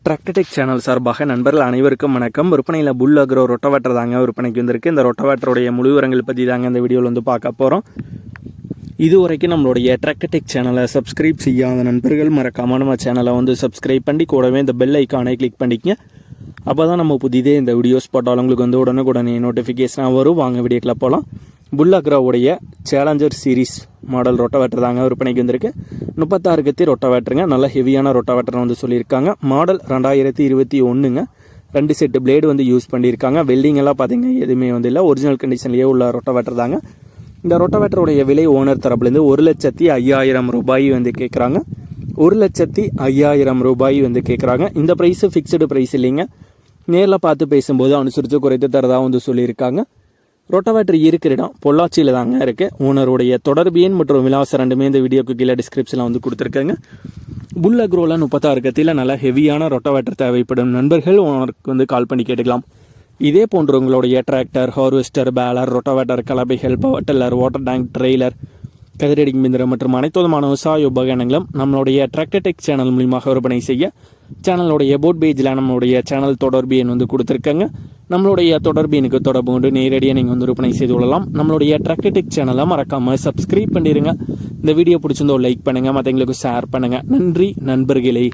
Tractor Tech channel சார்பாக நண்பர்கள் அனைவருக்கும் வணக்கம். விற்பனையில் புல் அக்ரோ ரொட்டவேட்டர் தாங்க விற்பனைக்கு வந்திருக்கு. இந்த ரொட்டவேட்டருடைய முழு விவரங்கள் பற்றி தாங்க இந்த வீடியோவில் வந்து பார்க்க போகிறோம். இதுவரைக்கும் நம்மளுடைய டிராக்டர்டெக் சேனலை சப்ஸ்கிரைப் செய்யாத நண்பர்கள் மறக்காம நம்ம சேனலை வந்து சப்ஸ்கிரைப் பண்ணி கூடவே இந்த பெல் ஐக்கானை கிளிக் பண்ணிக்கங்க. அப்போ தான் நம்ம புதிதே இந்த வீடியோஸ் போட்டாலும் உங்களுக்கு வந்து உடனுக்குடனே நோட்டிஃபிகேஷனாக வரும். வாங்க வீடியோக்குள்ள போகலாம். புல் அக்ரோவுடைய சேலஞ்சர் சீரீஸ் மாடல் ரொட்டவேட்டர் தாங்க விற்பனைக்கு வந்திருக்கு. 36 கத்தி ரொட்டவேட்டருங்க. நல்ல ஹெவியான ரொட்டவேட்டர் வந்து சொல்லியிருக்காங்க. மாடல் 2021ங்க. 2 செட்டு பிளேடு வந்து யூஸ் பண்ணியிருக்காங்க. வெல்டிங் எல்லாம் பார்த்தீங்கன்னா எதுவுமே வந்து இல்லை, ஒரிஜினல் கண்டிஷன்லேயே உள்ள ரொட்டவேட்டர் தாங்க. இந்த ரொட்டவேட்டருடைய விலை ஓனர் தரப்புலேருந்து 1,50,000 ரூபாய் வந்து கேட்குறாங்க. 1,50,000 ரூபாய் வந்து கேட்குறாங்க. இந்த ப்ரைஸு ஃபிக்ஸ்டு ப்ரைஸ் இல்லைங்க. நேரில் பார்த்து பேசும்போது அனுசரித்து குறைத்து தரதாக வந்து சொல்லியிருக்காங்க. ரொட்டவேட்டர் இருக்கிற இடம் பொள்ளாச்சியில் தாங்க இருக்குது. ஓனருடைய தொடர்பு எண் மற்றும் விலாசம் ரெண்டுமே இந்த வீடியோக்கு கீழே டிஸ்கிரிப்ஷனில் வந்து கொடுத்துருக்காங்க. புல் அக்ரோவில் 36 கத்தியில் நல்ல ஹெவியான ரொட்டவேட்டர் தேவைப்படும் நண்பர்கள் ஓனருக்கு வந்து கால் பண்ணி கேட்டுக்கலாம். இதே போன்று உங்களுடைய டிராக்டர், ஹார்வெஸ்டர், பேலர், ரொட்டவேட்டர், கலப்பைகள், power tiller, water tank, trailer, கதிரடிங் மிந்திரம் மற்றும் அனைத்து விதமான விவசாய உபகரணங்களும் நம்மளுடைய டிராக்டர்டெக் சேனல் மூலியமாக விற்பனை செய்ய சேனலுடைய போட் பேஜில் நம்மளுடைய சேனல் தொடர்பு எண் வந்து கொடுத்துருக்காங்க. நம்மளுடைய தொடர்பு எனக்கு தொடர்பு கொண்டு நேரடியாக நீங்கள் வந்து விற்பனை செய்து கொள்ளலாம். நம்மளுடைய டிராக்டர்டெக் சேனலை மறக்காமல் சப்ஸ்கிரைப் பண்ணிடுங்க. இந்த வீடியோ பிடிச்சிருந்தோ லைக் பண்ணுங்கள், மற்றவங்களுக்கு ஷேர் பண்ணுங்கள். நன்றி நண்பர்களே.